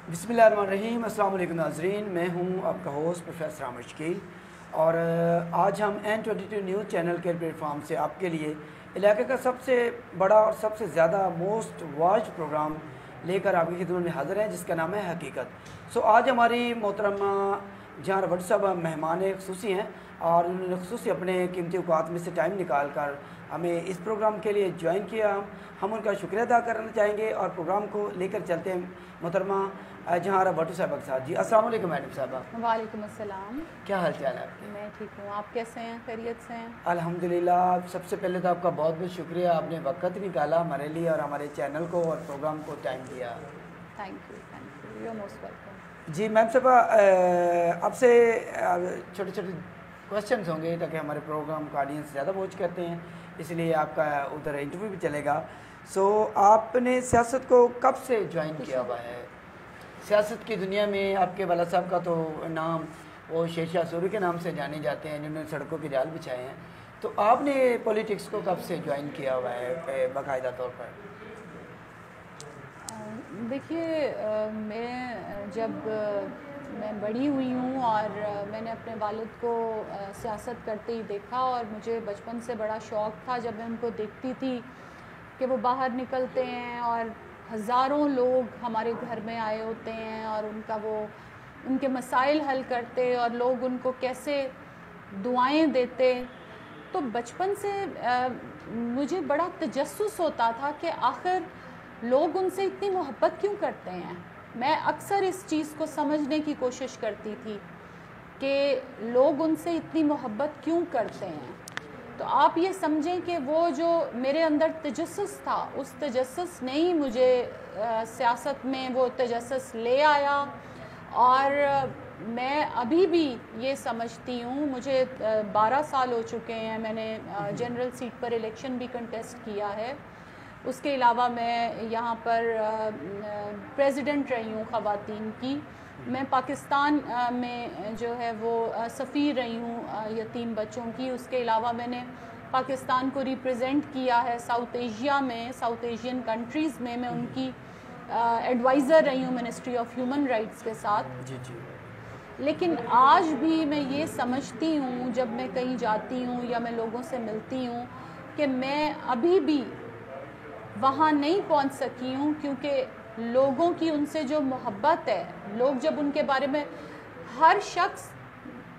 बिस्मिल्लाहिर्रहमानिर्रहीम। अस्सलाम वालेकुम नाज़रीन, मैं हूं आपका होस्ट प्रोफेसर आमिर शकील और आज हम N22 न्यूज़ चैनल के प्लेटफॉर्म से आपके लिए इलाके का सबसे बड़ा और सबसे ज़्यादा मोस्ट वॉच्ड प्रोग्राम लेकर आपकी खिदमत में हाज़िर हैं, जिसका नाम है हकीकत। आज हमारी मोहतरमा जहाँ रवट साहब मेहमान ख़ुसूसी हैं और उन्होंने ख़ुसूसी अपने कीमती औकात में से टाइम निकाल कर हमें इस प्रोग्राम के लिए ज्वाइन किया। हम उनका शुक्रिया अदा करना चाहेंगे और प्रोग्राम को लेकर चलते हैं मोहतरमा जहाँ भट्टू साहब के साथ। जी अस्सलाम वालेकुम मैडम साहबा। वालेकुम अस्सलाम। क्या हाल चाल है आपके? मैं ठीक हूँ, आप कैसे हैं? खैरियत से हैं? अल्हम्दुलिल्लाह। सबसे पहले तो आपका बहुत बहुत शुक्रिया, आपने वक्त निकाला हमारे लिए और हमारे चैनल को और प्रोग्राम को टाइम दिया। Thank you, you are most welcome. जी मैम साहबा, आपसे छोटे छोटे क्वेश्चंस होंगे ताकि हमारे प्रोग्राम का ऑडियंस ज़्यादा वॉच करते हैं, इसलिए आपका उधर इंटरव्यू भी चलेगा। आपने सियासत को कब से ज्वाइन किया हुआ है? सियासत की दुनिया में आपके वाला साहब का तो नाम वो शेरशाह सूरी के नाम से जाने जाते हैं, जिन्होंने सड़कों के जाल बिछाए हैं। तो आपने पॉलिटिक्स को कब से ज्वाइन किया हुआ है बाकायदा तौर पर? देखिए, मैं बड़ी हुई हूँ और मैंने अपने वालिद को सियासत करते ही देखा और मुझे बचपन से बड़ा शौक़ था। जब मैं उनको देखती थी कि वो बाहर निकलते हैं और हज़ारों लोग हमारे घर में आए होते हैं और उनके मसाइल हल करते और लोग उनको कैसे दुआएं देते, तो बचपन से मुझे बड़ा तजस्सुस होता था कि आखिर लोग उनसे इतनी मोहब्बत क्यों करते हैं। मैं अक्सर इस चीज़ को समझने की कोशिश करती थी कि लोग उनसे इतनी मोहब्बत क्यों करते हैं। तो आप ये समझें कि वो जो मेरे अंदर तजस्सुस था, उस तजस्सुस ने ही मुझे सियासत में वो तजस्सुस ले आया। और मैं अभी भी ये समझती हूँ, मुझे 12 साल हो चुके हैं, मैंने जनरल सीट पर इलेक्शन भी कंटेस्ट किया है। उसके अलावा मैं यहाँ पर प्रेसिडेंट रही हूँ ख़वातीन की। मैं पाकिस्तान में जो है वो सफ़ीर रही हूँ यतीम बच्चों की। उसके अलावा मैंने पाकिस्तान को रिप्रेजेंट किया है साउथ एशिया में, साउथ एशियन कंट्रीज़ में। मैं उनकी एडवाइज़र रही हूँ मिनिस्ट्री ऑफ ह्यूमन राइट्स के साथ। जी जी। लेकिन आज भी मैं ये समझती हूँ, जब मैं कहीं जाती हूँ या मैं लोगों से मिलती हूँ, कि मैं अभी भी वहाँ नहीं पहुँच सकी हूँ, क्योंकि लोगों की उनसे जो मोहब्बत है, लोग जब उनके बारे में, हर शख्स,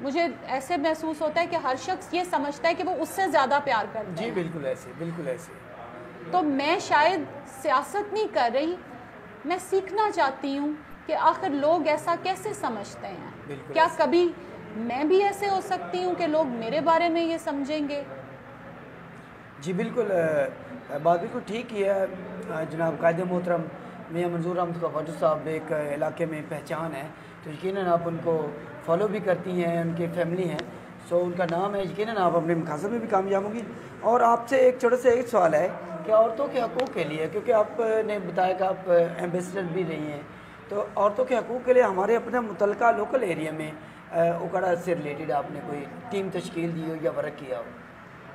मुझे ऐसे महसूस होता है कि हर शख्स ये समझता है कि वो उससे ज़्यादा प्यार करता है। जी बिल्कुल ऐसे, बिल्कुल ऐसे। तो मैं शायद सियासत नहीं कर रही, मैं सीखना चाहती हूँ कि आखिर लोग ऐसा कैसे समझते हैं। क्या कभी मैं भी ऐसे हो सकती हूँ कि लोग मेरे बारे में ये समझेंगे? जी बिल्कुल, बात बिल्कुल ठीक ही है जनाब। कायदे मोहतरम मियां मंजूर अहमद भट्टू साहब एक इलाके में पहचान है, तो यकीनन आप उनको फॉलो भी करती हैं, उनकी फैमिली हैं, उनका नाम है, यकीनन आप अपने मकासद में भी कामयाब होंगी। और आपसे एक छोटा सा एक सवाल है कि औरतों के हकूक़ के लिए, क्योंकि आपने बताया कि आप एम्बेसडर भी रही हैं, तो औरतों के हकूक़ के लिए हमारे अपने मुतलका लोकल एरिया में उकड़ा से रिलेटेड आपने कोई टीम तश्कील दी हो या वर्क किया हो?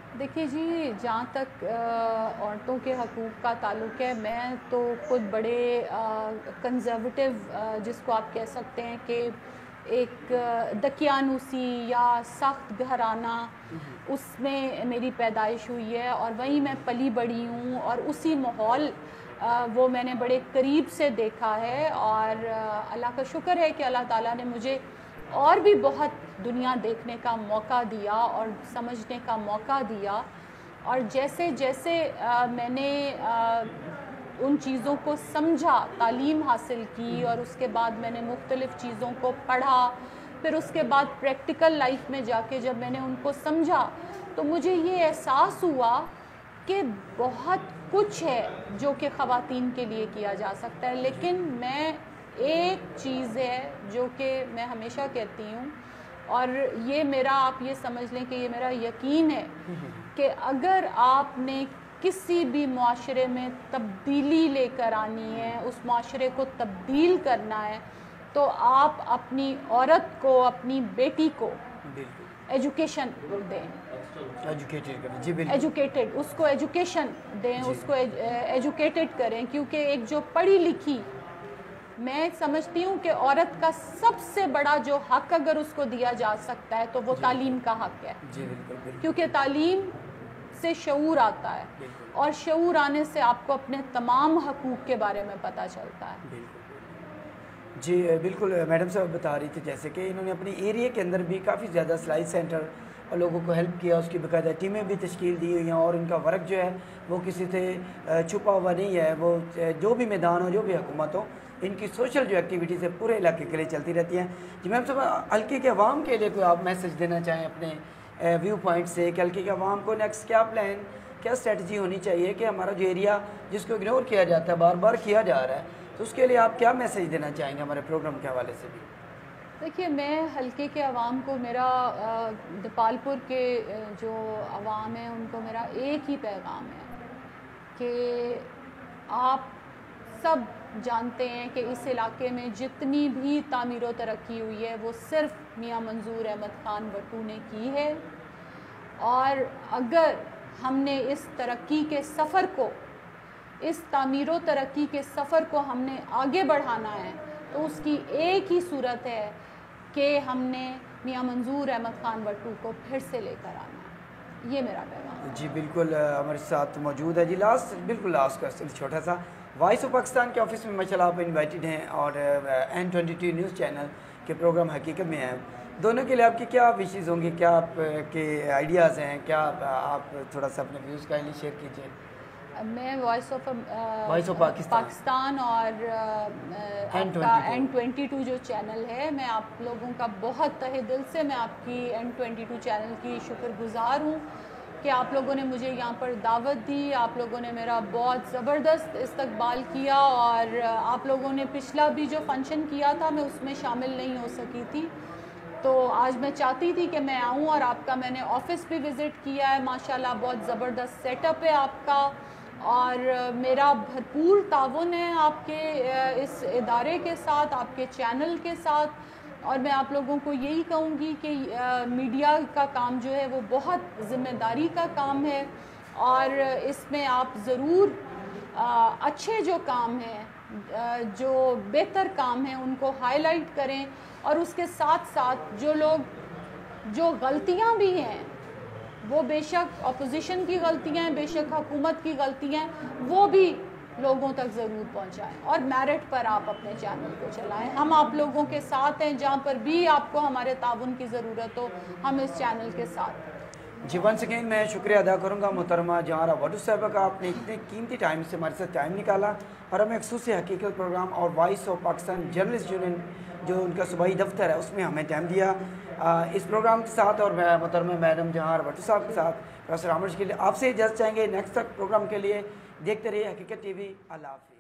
देखिए जी, जहाँ तक औरतों के हकूक़ का ताल्लुक़ है, मैं तो खुद बड़े कंज़र्वेटिव जिसको आप कह सकते हैं कि एक दकियानूसी या सख्त घराना, उसमें मेरी पैदाइश हुई है और वहीं मैं पली बड़ी हूँ और उसी माहौल वो मैंने बड़े करीब से देखा है। और अल्लाह का शुक्र है कि अल्लाह ताला ने मुझे और भी बहुत दुनिया देखने का मौका दिया और समझने का मौका दिया। और जैसे जैसे मैंने उन चीज़ों को समझा, तालीम हासिल की और उसके बाद मैंने मुख्तलिफ़ चीज़ों को पढ़ा, फिर उसके बाद प्रैक्टिकल लाइफ में जाके जब मैंने उनको समझा, तो मुझे ये एहसास हुआ कि बहुत कुछ है जो कि ख़वातीन के लिए किया जा सकता है। लेकिन मैं एक चीज़ है जो कि मैं हमेशा कहती हूँ, और ये मेरा, आप ये समझ लें कि ये मेरा यकीन है कि अगर आपने किसी भी मुआशरे में तब्दीली लेकर आनी है, उस मुआशरे को तब्दील करना है, तो आप अपनी औरत को, अपनी बेटी को एजुकेशन दें, एजुकेटेड, उसको एजुकेशन दें, उसको एजुकेटेड करें। क्योंकि एक जो पढ़ी लिखी میں سمجھتی ہوں کہ عورت کا سب سے بڑا جو حق اگر اس کو دیا جا سکتا ہے تو وہ تعلیم کا حق ہے. جی بالکل. کیونکہ تعلیم سے شعور آتا ہے اور شعور آنے سے آپ کو اپنے تمام حقوق کے بارے میں پتہ چلتا ہے. جی بالکل میڈم صاحب بتا رہی تھی جیسے کہ انہوں نے اپنی ایریا کے اندر بھی کافی زیادہ سلائی سینٹر اور لوگوں کو ہیلپ کیا, اس کی باقاعدہ ٹیمیں بھی تشکیل دی ہوئی ہیں اور ان کا ورک جو ہے وہ کسی سے چھپا ہوا نہیں ہے. وہ جو بھی میدان ہو, جو بھی حکومت ہو, ان کی سوشل جو ایکٹیویٹیز ہے پورے علاقے کے لیے چلتی رہتی ہیں. جی میم صاحب, حلقے کے عوام کے لیے کوئی آپ میسج دینا چاہیں اپنے ویو پوائنٹ سے کہ حلقے کے عوام کو نیکسٹ کیا پلان, کیا اسٹریٹجی ہونی چاہیے کہ ہمارا جو ایریا جس کو اگنور کیا جاتا ہے, بار بار کیا جا رہا ہے, تو اس کے لیے آپ کیا میسج دینا چاہیں گے ہمارے پروگرام کے حوالے سے بھی؟ دیکھیے, میں حلقے کے عوام کو, میرا دپال پور کے جو عوام ہیں ان کو میرا ایک ہی پیغام ہے کہ آپ سب جانتے ہیں کہ اس علاقے میں جتنی بھی تعمیر و ترقی ہوئی ہے وہ صرف میاں منظور احمد خان بٹو نے کی ہے, اور اگر ہم نے اس ترقی کے سفر کو, اس تعمیر و ترقی کے سفر کو ہم نے آگے بڑھانا ہے تو اس کی ایک ہی صورت ہے کہ ہم نے میاں منظور احمد خان بٹو کو پھر سے لے کر آنا ہے. یہ میرا پیغام ہے. جی بالکل ہمارے ساتھ موجود ہے. جی بالکل لاسٹ کوسچن چھوٹا سا, وائس آف پاکستان کے آفس میں ماشاءاللہ آپ انوائٹڈ ہیں اور N22 نیوز چینل کے پروگرام حقیقت میں ہیں. دونوں کے لیے آپ کی کیا وشیز ہوں گی, کیا آپ کے آئیڈیاز ہیں, کیا آپ تھوڑا سا اپنے ویوز کائنڈلی شیئر کیجیے. میں وائس آف پاکستان اور N22 جو چینل ہے, میں آپ لوگوں کا بہت تہہ دل سے, میں آپ کی N22 چینل کی شکر گزار ہوں کہ آپ لوگوں نے مجھے یہاں پر دعوت دی, آپ لوگوں نے میرا بہت زبردست استقبال کیا, اور آپ لوگوں نے پچھلا بھی جو فنکشن کیا تھا میں اس میں شامل نہیں ہو سکی تھی, تو آج میں چاہتی تھی کہ میں آؤں, اور آپ کا میں نے آفس بھی وزٹ کیا ہے, ماشاءاللہ بہت زبردست سیٹ اپ ہے آپ کا, اور میرا بھرپور تعاون ہے آپ کے اس ادارے کے ساتھ, آپ کے چینل کے ساتھ. اور میں آپ لوگوں کو یہی کہوں گی کہ میڈیا کا کام جو ہے وہ بہت ذمہ داری کا کام ہے, اور اس میں آپ ضرور اچھے جو کام ہیں, جو بہتر کام ہیں ان کو ہائی لائٹ کریں, اور اس کے ساتھ ساتھ جو غلطیاں بھی ہیں وہ بے شک اپوزیشن کی غلطیاں ہیں, بے شک حکومت کی غلطیاں ہیں, وہ بھی لوگوں تک ضرور پہنچائیں, اور میرٹ پر آپ اپنے چینل کو چلائیں. ہم آپ لوگوں کے ساتھ ہیں, جہاں پر بھی آپ کو ہمارے تعاون کی ضرورت ہو ہم اس چینل کے ساتھ ہیں. جی ونس اگین میں شکریہ ادا کروں گا محترمہ جہاں بٹو صاحبہ کا, آپ نے اتنے قیمتی ٹائم سے ہمارے ساتھ ٹائم نکالا, اور ہمیں خصوصی حقیقت پروگرام اور voice of Pakistan journalist union جو ان کا صوبائی دفتر ہے اس میں ہمیں ٹائم دیا. اس پروگرام کے ساتھ اور محترمہ میڈم جہاں بٹو صاحب کے ساتھ پروفیسر عامر کے لیے آپ سے اجازت چاہیں گے. نیکسٹ تک پروگرام کے لیے دیکھتے رہیے حقیقت ٹی وی. اللہ حافظ.